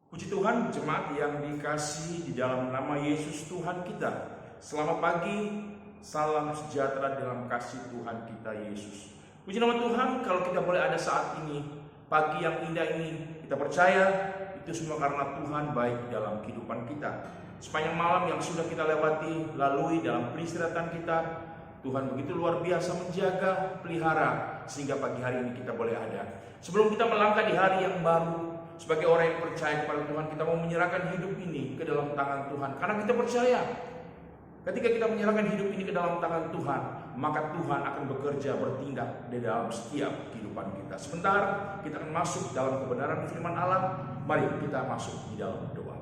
Puji Tuhan, jemaat yang dikasihi di dalam nama Yesus Tuhan kita. Selamat pagi, salam sejahtera dalam kasih Tuhan kita Yesus. Puji nama Tuhan, kalau kita boleh ada saat ini, pagi yang indah ini, kita percaya itu semua karena Tuhan baik di dalam kehidupan kita. Sepanjang malam yang sudah kita lewati, lalui dalam peristirahatan kita, Tuhan begitu luar biasa menjaga, pelihara, sehingga pagi hari ini kita boleh ada. Sebelum kita melangkah di hari yang baru, sebagai orang yang percaya kepada Tuhan, kita mau menyerahkan hidup ini ke dalam tangan Tuhan. Karena kita percaya, ketika kita menyerahkan hidup ini ke dalam tangan Tuhan, maka Tuhan akan bekerja, bertindak di dalam setiap kehidupan kita. Sebentar, kita akan masuk dalam kebenaran firman Allah. Mari kita masuk di dalam doa.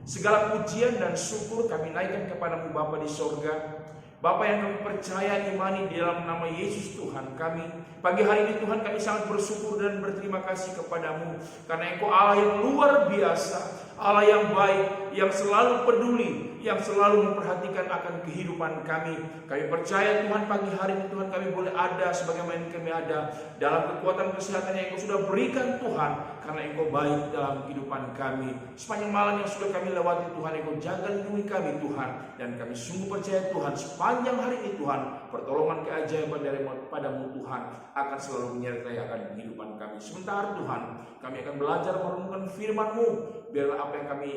Segala pujian dan syukur kami naikkan kepadamu Bapa di sorga. Bapa yang kami percaya imani di dalam nama Yesus Tuhan kami. Pagi hari ini Tuhan kami sangat bersyukur dan berterima kasih kepadamu. Karena Engkau Allah yang luar biasa, Allah yang baik, yang selalu peduli, yang selalu memperhatikan akan kehidupan kami. Kami percaya Tuhan pagi hari ini Tuhan kami boleh ada sebagaimana kami ada dalam kekuatan kesehatan yang Engkau sudah berikan Tuhan. Karena Engkau baik dalam kehidupan kami. Sepanjang malam yang sudah kami lewati Tuhan, Engkau jaga lindungi kami Tuhan. Dan kami sungguh percaya Tuhan sepanjang hari ini Tuhan, pertolongan keajaiban daripadamu Tuhan akan selalu menyertai akan kehidupan kami. Sebentar Tuhan, kami akan belajar merenungkan firman-Mu. Biarlah apa yang kami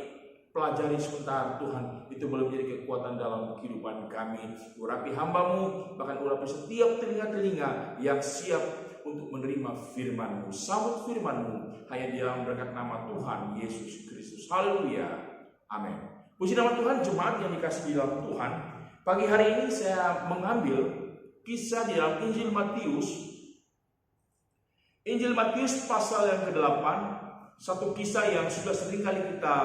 pelajari sebentar Tuhan, itu boleh menjadi kekuatan dalam kehidupan kami. Urapi hamba-Mu, bahkan urapi setiap telinga-telinga yang siap untuk menerima firman-Mu. Sambut firman-Mu hanya di dalam berkat nama Tuhan Yesus Kristus. Haleluya. Amin. Puji nama Tuhan, jemaat yang dikasihi di dalam Tuhan. Pagi hari ini saya mengambil kisah di dalam Injil Matius. Injil Matius pasal yang ke-8. Satu kisah yang sudah sering kali kita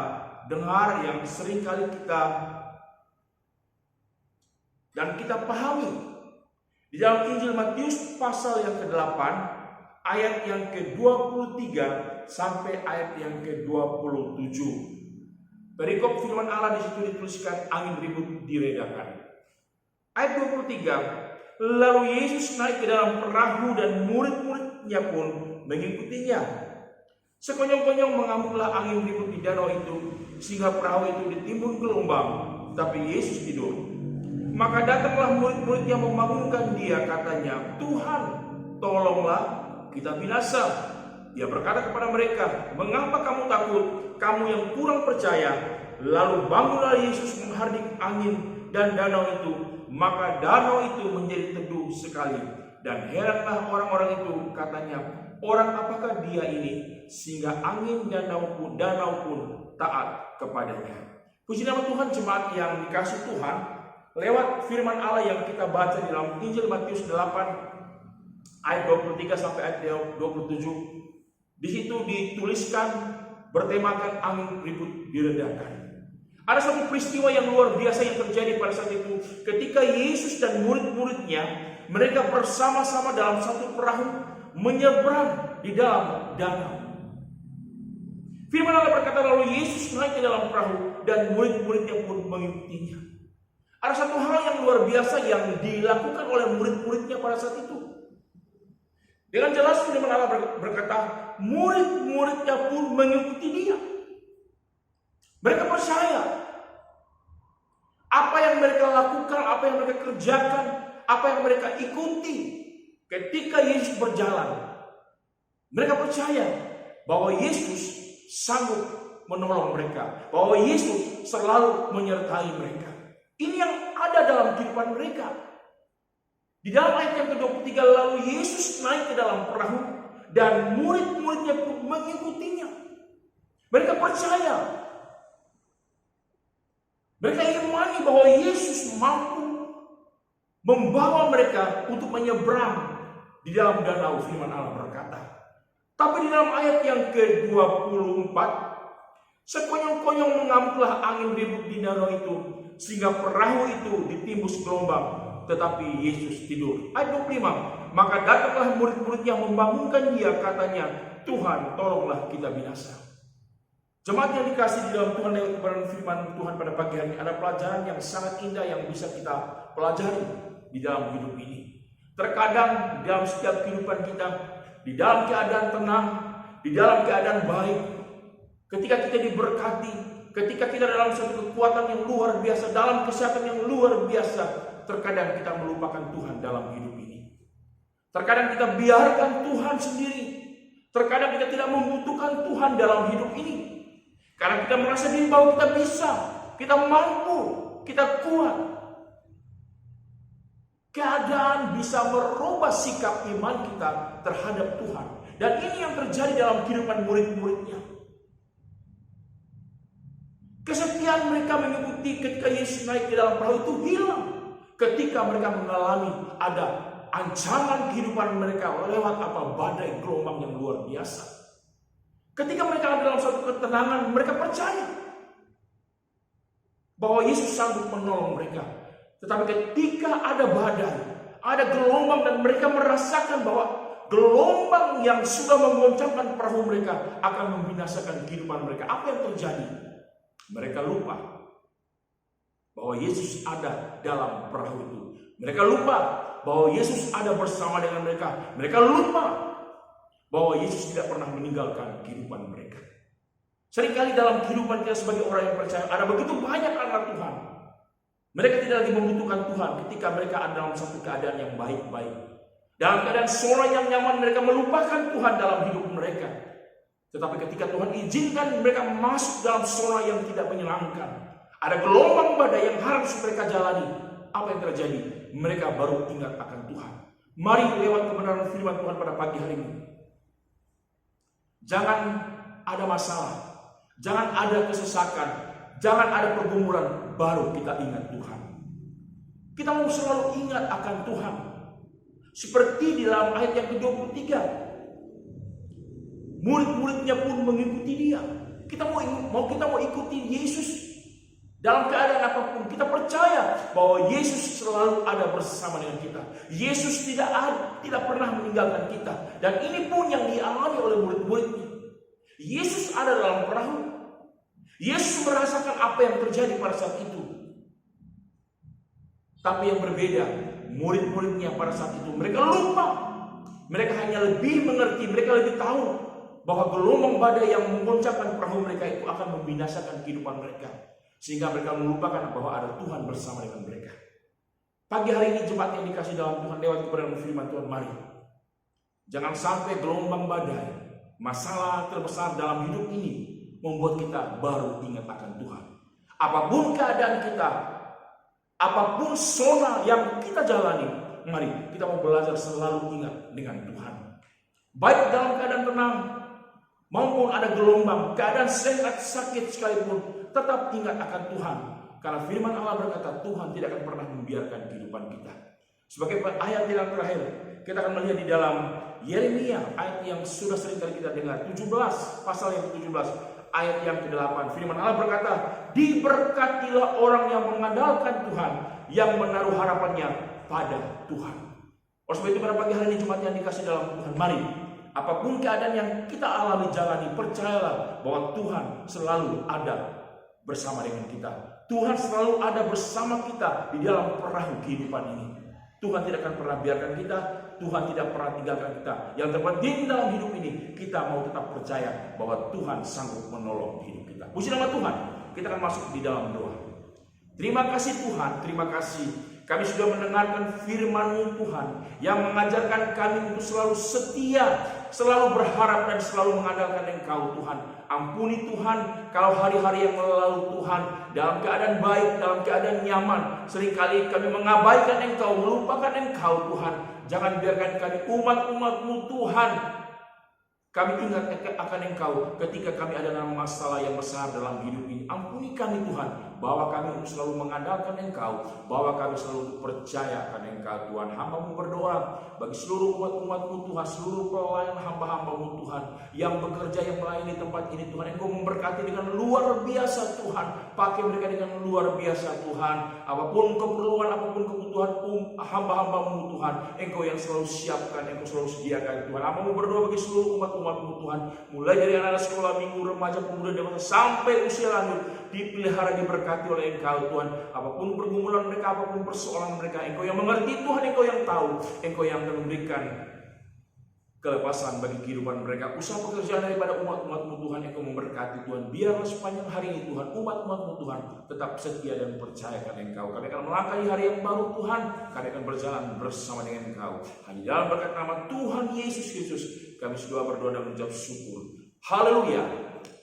dengar, yang sering kali kita dan kita pahami. Di dalam Injil Matius pasal yang ke-8, ayat yang ke-23 sampai ayat yang ke-27. Perikop firman Allah di situ dituliskan angin ribut diredakan. Ayat 23, lalu Yesus naik ke dalam perahu dan murid-muridnya pun mengikutinya. Sekonyong-konyong mengamuklah angin ribut di danau itu, sehingga perahu itu ditimbun gelombang, tapi Yesus tidur. Maka datanglah murid-muridnya membangunkan dia, katanya, Tuhan, tolonglah kita binasa. Dia berkata kepada mereka, mengapa kamu takut, kamu yang kurang percaya? Lalu bangunlah Yesus menghardik angin dan danau itu, maka danau itu menjadi teduh sekali. Dan heranlah orang-orang itu, katanya, orang apakah dia ini, sehingga angin dan danau pun taat kepadanya. Puji nama Tuhan, jemaat yang dikasih Tuhan. Lewat firman Allah yang kita baca di dalam Injil Matius 8 ayat 23 sampai ayat 27, di situ dituliskan bertemakan angin ribut diredakan. Ada satu peristiwa yang luar biasa yang terjadi pada saat itu, ketika Yesus dan murid-muridnya, mereka bersama-sama dalam satu perahu menyeberang di dalam danau. Firman Allah berkata, lalu Yesus naik ke dalam perahu dan murid-muridnya pun mengikutinya. Ada satu hal yang luar biasa yang dilakukan oleh murid-muridnya pada saat itu. Dengan jelas firman Allah berkata, murid-muridnya pun mengikuti dia. Mereka percaya apa yang mereka lakukan, apa yang mereka kerjakan, apa yang mereka ikuti ketika Yesus berjalan. Mereka percaya bahwa Yesus sanggup menolong mereka, bahwa Yesus selalu menyertai mereka. Ini yang ada dalam kehidupan mereka. Di dalam ayat yang ke-23, lalu Yesus naik ke dalam perahu dan murid-muridnya pun mengikutinya. Mereka percaya. Mereka imani bahwa Yesus mampu membawa mereka untuk menyeberang di dalam danau, firman Allah berkata. Tapi di dalam ayat yang ke-24, sekonyong-konyong mengamuklah angin ribut di danau itu, sehingga perahu itu ditimbus gelombang, tetapi Yesus tidur. Ayat 25, maka datanglah murid-muridnya membangunkan dia, katanya, Tuhan, tolonglah kita binasa. Jemaat yang dikasih di dalam Tuhan, lewat kebenaran firman Tuhan pada pagi hari ini, ada pelajaran yang sangat indah yang bisa kita pelajari di dalam hidup ini. Terkadang di dalam setiap kehidupan kita, di dalam keadaan tenang, di dalam keadaan baik, ketika kita diberkati, ketika kita dalam satu kekuatan yang luar biasa, dalam kesehatan yang luar biasa, terkadang kita melupakan Tuhan dalam hidup ini. Terkadang kita biarkan Tuhan sendiri. Terkadang kita tidak membutuhkan Tuhan dalam hidup ini. Karena kita merasa diri bahwa kita bisa, kita mampu, kita kuat. Keadaan bisa merubah sikap iman kita terhadap Tuhan. Dan ini yang terjadi dalam kehidupan murid-muridnya. Kesetiaan mereka mengikuti ketika Yesus naik ke dalam perahu itu hilang. Ketika mereka mengalami ada ancaman kehidupan mereka lewat badai gelombang yang luar biasa. Ketika mereka ada dalam suatu ketenangan, mereka percaya bahwa Yesus sanggup menolong mereka. Tetapi ketika ada badai, ada gelombang dan mereka merasakan bahwa gelombang yang sudah menggoncangkan perahu mereka akan membinasakan kehidupan mereka. Apa yang terjadi? Mereka lupa bahwa Yesus ada dalam perahu itu. Mereka lupa bahwa Yesus ada bersama dengan mereka. Mereka lupa bahwa Yesus tidak pernah meninggalkan kehidupan mereka. Seringkali dalam kehidupan kita sebagai orang yang percaya, ada begitu banyak anak Tuhan. Mereka tidak lagi membutuhkan Tuhan ketika mereka ada dalam satu keadaan yang baik-baik. Dalam keadaan zona yang nyaman, mereka melupakan Tuhan dalam hidup mereka. Tetapi ketika Tuhan izinkan mereka masuk dalam zona yang tidak menyenangkan, ada gelombang badai yang harus mereka jalani. Apa yang terjadi? Mereka baru ingat akan Tuhan. Mari lewat kebenaran firman Tuhan pada pagi hari ini. Jangan ada masalah, jangan ada kesesakan, jangan ada pergumulan, baru kita ingat Tuhan. Kita mau selalu ingat akan Tuhan. Seperti di dalam ayat yang ke-23. Murid-muridnya pun mengikuti dia. Kita mau ikuti Yesus dalam keadaan apapun. Kita percaya bahwa Yesus selalu ada bersama dengan kita. Yesus tidak pernah meninggalkan kita. Dan ini pun yang dialami oleh murid-muridnya. Yesus ada dalam perahu. Yesus merasakan apa yang terjadi pada saat itu. Tapi yang berbeda, murid-muridnya pada saat itu mereka lupa. Mereka hanya lebih mengerti, mereka lebih tahu bahwa gelombang badai yang menggoncangkan perahu mereka itu akan membinasakan kehidupan mereka. Sehingga mereka melupakan bahwa ada Tuhan bersama dengan mereka. Pagi hari ini jemaat yang dikasih dalam Tuhan, lewat kebenaran firman Tuhan, mari. Jangan sampai gelombang badai, masalah terbesar dalam hidup ini membuat kita baru ingat akan Tuhan. Apapun keadaan kita, apapun zona yang kita jalani, mari kita mau belajar selalu ingat dengan Tuhan. Baik dalam keadaan tenang maupun ada gelombang, keadaan sehat sakit sekalipun, tetap ingat akan Tuhan. Karena firman Allah berkata, Tuhan tidak akan pernah membiarkan kehidupan kita. Sebagai ayat yang terakhir, kita akan melihat di dalam Yeremia, ayat yang sudah sering kali kita dengar, 17, pasal yang ke-17, ayat yang ke-8. Firman Allah berkata, diberkatilah orang yang mengandalkan Tuhan, yang menaruh harapannya pada Tuhan. Oleh sebab itu pada pagi hari ini jemaat yang dikasih dalam Tuhan, mari apapun keadaan yang kita alami jalani, percayalah bahwa Tuhan selalu ada bersama dengan kita. Tuhan selalu ada bersama kita di dalam perahu kehidupan ini. Tuhan tidak akan pernah biarkan kita, Tuhan tidak pernah tinggalkan kita. Yang terpenting dalam hidup ini, kita mau tetap percaya bahwa Tuhan sanggup menolong hidup kita. Puji nama Tuhan. Kita akan masuk di dalam doa. Terima kasih Tuhan, terima kasih. Kami sudah mendengarkan firman-Mu Tuhan yang mengajarkan kami untuk selalu setia, selalu berharap dan selalu mengandalkan Engkau Tuhan. Ampuni Tuhan kalau hari-hari yang lalu Tuhan dalam keadaan baik, dalam keadaan nyaman, seringkali kami mengabaikan Engkau, melupakan Engkau Tuhan. Jangan biarkan kami umat-umat-Mu Tuhan, kami ingat akan Engkau ketika kami ada dalam masalah yang besar dalam hidup ini. Ampuni kami Tuhan, bahwa kami selalu mengandalkan Engkau, bahwa kami selalu percaya akan Engkau Tuhan. Hamba-Mu berdoa bagi seluruh umat-umat-Mu Tuhan, seluruh pelayan hamba-hamba-Mu Tuhan yang bekerja, yang melayani tempat ini Tuhan. Engkau memberkati dengan luar biasa Tuhan. Pakai mereka dengan luar biasa Tuhan. Apapun keperluan, apapun kebutuhan hamba-hamba-Mu Tuhan, Engkau yang selalu siapkan, Engkau selalu sediakan Tuhan. Hamba-Mu berdoa bagi seluruh umat-umat-Mu Tuhan, mulai dari anak sekolah minggu, remaja, pemuda, dewasa sampai usia lanjut, dipelihara, diberkati oleh Engkau Tuhan. Apapun pergumulan mereka, apapun persoalan mereka, Engkau yang mengerti Tuhan, Engkau yang tahu, Engkau yang akan memberikan kelepasan bagi kehidupan mereka, usaha pekerjaan daripada umat-umat-Mu Tuhan yang Kau memberkati Tuhan. Biarlah sepanjang hari ini Tuhan, umat-umat-Mu Tuhan tetap setia dan percayakan Engkau. Kami akan melangkahi hari yang baru Tuhan, kami akan berjalan bersama dengan Engkau. Hanya dalam berkat nama Tuhan Yesus Kristus kami sudah berdoa dan mengucap syukur. Haleluya.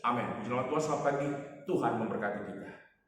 Amin. Selamat Tuhan, selamat pagi. Tuhan memberkati kita.